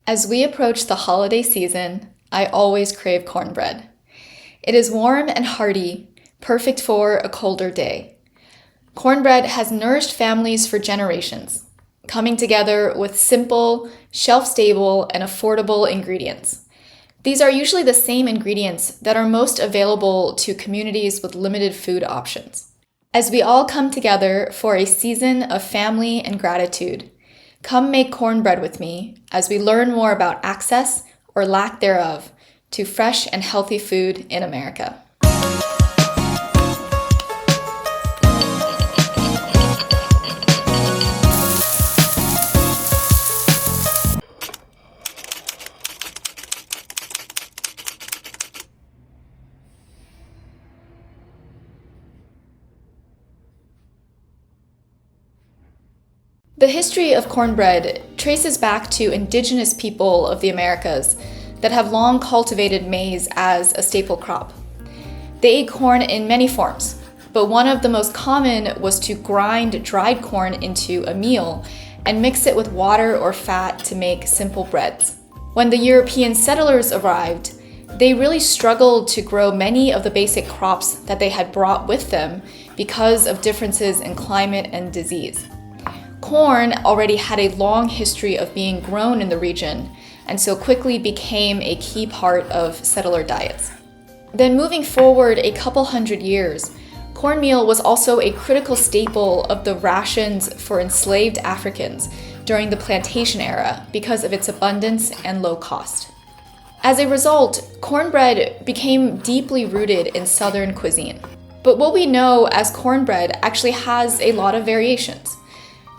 As we approach the holiday season, I always crave cornbread. It is warm and hearty, perfect for a colder day. Cornbread has nourished families for generations, coming together with simple, shelf-stable, and affordable ingredients. These are usually the same ingredients that are most available to communities with limited food options. As we all come together for a season of family and gratitude, come make cornbread with me as we learn more about access, or lack thereof, to fresh and healthy food in America. The history of cornbread traces back to indigenous people of the Americas that have long cultivated maize as a staple crop. They ate corn in many forms, but one of the most common was to grind dried corn into a meal and mix it with water or fat to make simple breads. When the European settlers arrived, they really struggled to grow many of the basic crops that they had brought with them because of differences in climate and disease. Corn already had a long history of being grown in the region, and so quickly became a key part of settler diets. Then moving forward a couple hundred years, cornmeal was also a critical staple of the rations for enslaved Africans during the plantation era because of its abundance and low cost. As a result, cornbread became deeply rooted in Southern cuisine. But what we know as cornbread actually has a lot of variations.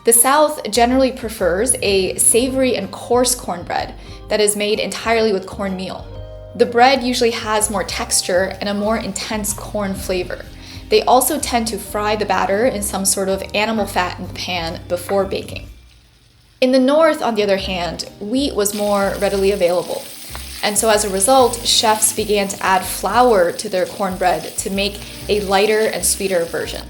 The South generally prefers a savory and coarse cornbread that is made entirely with cornmeal. The bread usually has more texture and a more intense corn flavor. They also tend to fry the batter in some sort of animal fat in the pan before baking. In the North, on the other hand, wheat was more readily available. And so as a result, chefs began to add flour to their cornbread to make a lighter and sweeter version.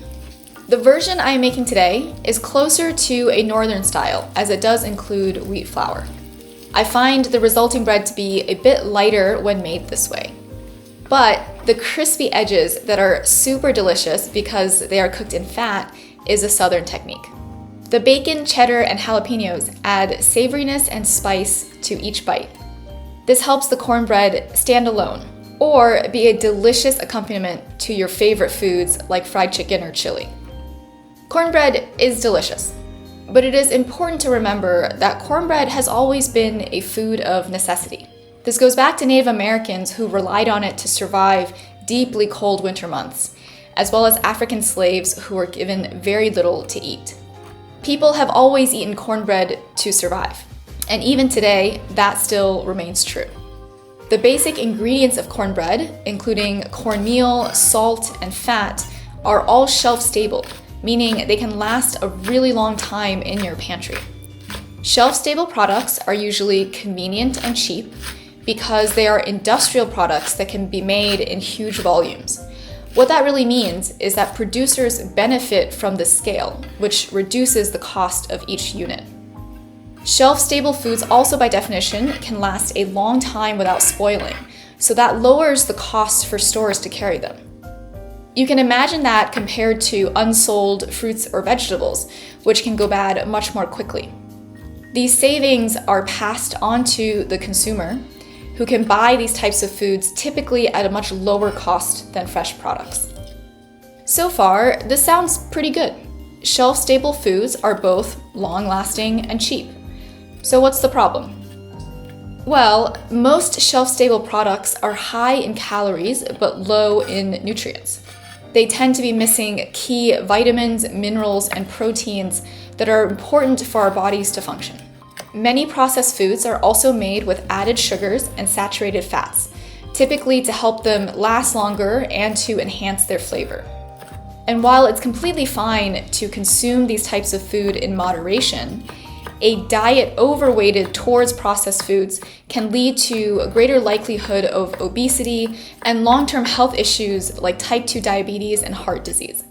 The version I am making today is closer to a northern style, as it does include wheat flour. I find the resulting bread to be a bit lighter when made this way. But the crispy edges that are super delicious because they are cooked in fat is a southern technique. The bacon, cheddar, and jalapeños add savoriness and spice to each bite. This helps the cornbread stand alone, or be a delicious accompaniment to your favorite foods like fried chicken or chili. Cornbread is delicious, but it is important to remember that cornbread has always been a food of necessity. This goes back to Native Americans who relied on it to survive deeply cold winter months, as well as African slaves who were given very little to eat. People have always eaten cornbread to survive, and even today, that still remains true. The basic ingredients of cornbread, including cornmeal, salt, and fat, are all shelf-stable, meaning they can last a really long time in your pantry. Shelf-stable products are usually convenient and cheap because they are industrial products that can be made in huge volumes. What that really means is that producers benefit from the scale, which reduces the cost of each unit. Shelf-stable foods also by definition can last a long time without spoiling, so that lowers the cost for stores to carry them. You can imagine that compared to unsold fruits or vegetables, which can go bad much more quickly. These savings are passed on to the consumer, who can buy these types of foods typically at a much lower cost than fresh products. So far, this sounds pretty good. Shelf-stable foods are both long-lasting and cheap. So what's the problem? Well, most shelf-stable products are high in calories but low in nutrients. They tend to be missing key vitamins, minerals, and proteins that are important for our bodies to function. Many processed foods are also made with added sugars and saturated fats, typically to help them last longer and to enhance their flavor. And while it's completely fine to consume these types of food in moderation, a diet overweighted towards processed foods can lead to a greater likelihood of obesity and long-term health issues like type 2 diabetes and heart disease.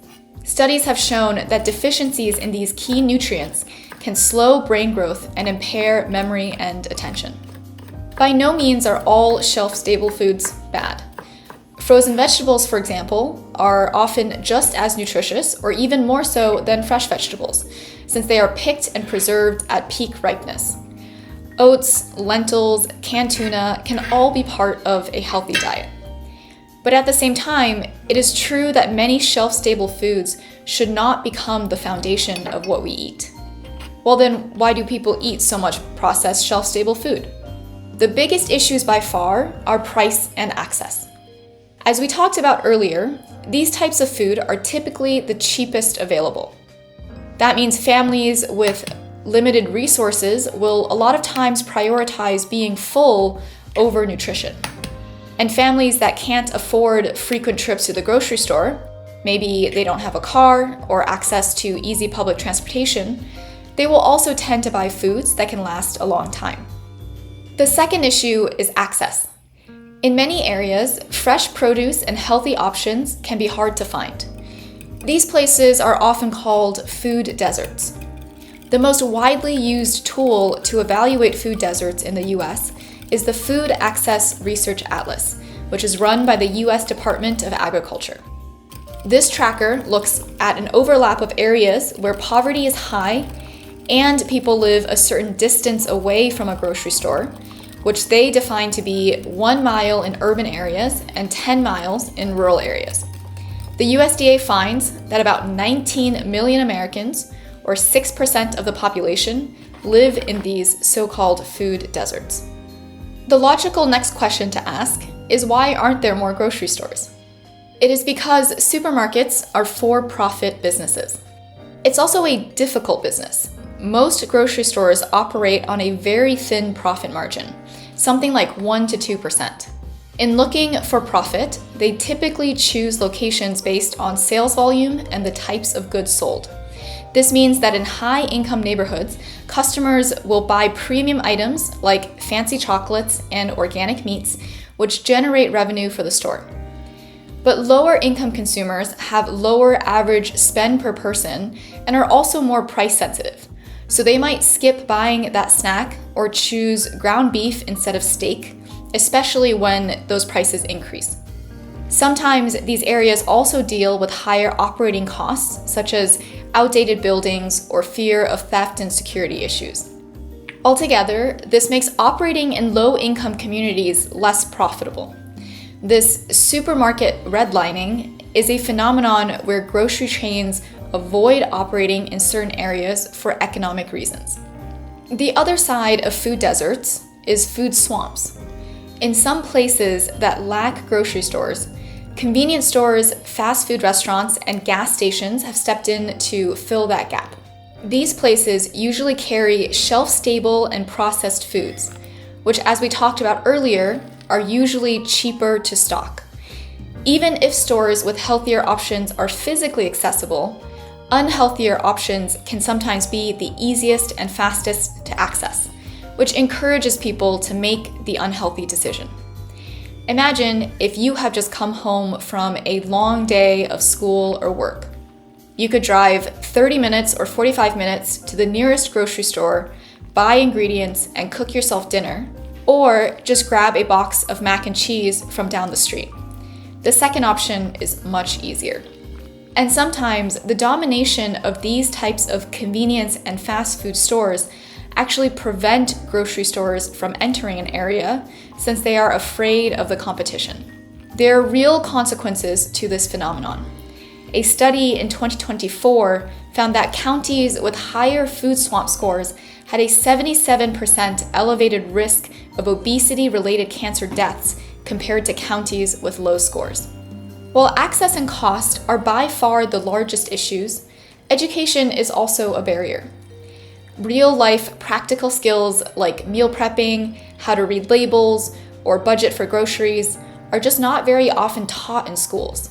Studies have shown that deficiencies in these key nutrients can slow brain growth and impair memory and attention. By no means are all shelf-stable foods bad. Frozen vegetables, for example, are often just as nutritious or even more so than fresh vegetables, since they are picked and preserved at peak ripeness. Oats, lentils, canned tuna can all be part of a healthy diet. But at the same time, it is true that many shelf-stable foods should not become the foundation of what we eat. Well then, why do people eat so much processed shelf-stable food? The biggest issues by far are price and access. As we talked about earlier, these types of food are typically the cheapest available. That means families with limited resources will a lot of times prioritize being full over nutrition. And families that can't afford frequent trips to the grocery store, maybe they don't have a car or access to easy public transportation, they will also tend to buy foods that can last a long time. The second issue is access. In many areas, fresh produce and healthy options can be hard to find. These places are often called food deserts. The most widely used tool to evaluate food deserts in the US is the Food Access Research Atlas, which is run by the US Department of Agriculture. This tracker looks at an overlap of areas where poverty is high and people live a certain distance away from a grocery store, which they define to be 1 mile in urban areas and 10 miles in rural areas. The USDA finds that about 19 million Americans, or 6% of the population, live in these so-called food deserts. The logical next question to ask is, why aren't there more grocery stores? It is because supermarkets are for-profit businesses. It's also a difficult business. Most grocery stores operate on a very thin profit margin, something like 1 to 2%. In looking for profit, they typically choose locations based on sales volume and the types of goods sold. This means that in high-income neighborhoods, customers will buy premium items like fancy chocolates and organic meats, which generate revenue for the store. But lower-income consumers have lower average spend per person and are also more price sensitive. So they might skip buying that snack or choose ground beef instead of steak, especially when those prices increase. Sometimes these areas also deal with higher operating costs, such as outdated buildings or fear of theft and security issues. Altogether, this makes operating in low-income communities less profitable. This supermarket redlining is a phenomenon where grocery chains avoid operating in certain areas for economic reasons. The other side of food deserts is food swamps. In some places that lack grocery stores, convenience stores, fast food restaurants, and gas stations have stepped in to fill that gap. These places usually carry shelf-stable and processed foods, which, as we talked about earlier, are usually cheaper to stock. Even if stores with healthier options are physically accessible, unhealthier options can sometimes be the easiest and fastest to access, which encourages people to make the unhealthy decision. Imagine if you have just come home from a long day of school or work. You could drive 30 minutes or 45 minutes to the nearest grocery store, buy ingredients, and cook yourself dinner, or just grab a box of mac and cheese from down the street. The second option is much easier. And sometimes the domination of these types of convenience and fast food stores actually prevent grocery stores from entering an area since they are afraid of the competition. There are real consequences to this phenomenon. A study in 2024 found that counties with higher food swamp scores had a 77% elevated risk of obesity-related cancer deaths compared to counties with low scores. While access and cost are by far the largest issues, education is also a barrier. Real-life practical skills like meal prepping, how to read labels, or budget for groceries are just not very often taught in schools.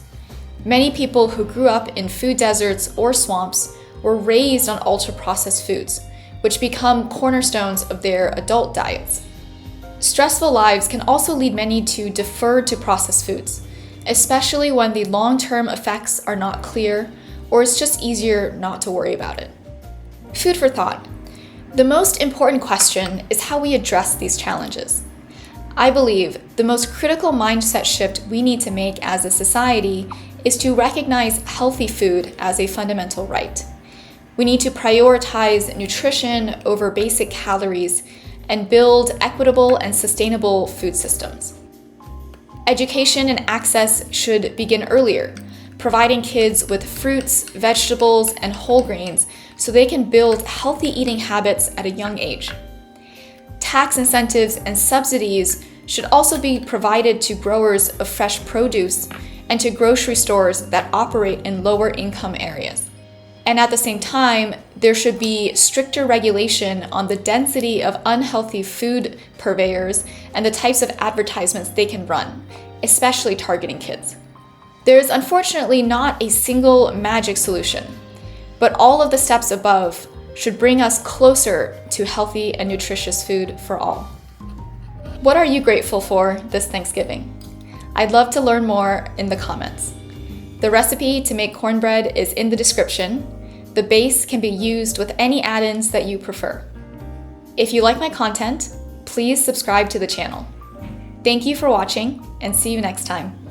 Many people who grew up in food deserts or swamps were raised on ultra-processed foods, which become cornerstones of their adult diets. Stressful lives can also lead many to defer to processed foods, especially when the long-term effects are not clear or it's just easier not to worry about it. Food for thought. The most important question is how we address these challenges. I believe the most critical mindset shift we need to make as a society is to recognize healthy food as a fundamental right. We need to prioritize nutrition over basic calories and build equitable and sustainable food systems. Education and access should begin earlier, providing kids with fruits, vegetables, and whole grains so they can build healthy eating habits at a young age. Tax incentives and subsidies should also be provided to growers of fresh produce and to grocery stores that operate in lower income areas. And at the same time, there should be stricter regulation on the density of unhealthy food purveyors and the types of advertisements they can run, especially targeting kids. There is unfortunately not a single magic solution, but all of the steps above should bring us closer to healthy and nutritious food for all. What are you grateful for this Thanksgiving? I'd love to learn more in the comments. The recipe to make cornbread is in the description. The base can be used with any add-ins that you prefer. If you like my content, please subscribe to the channel. Thank you for watching, and see you next time.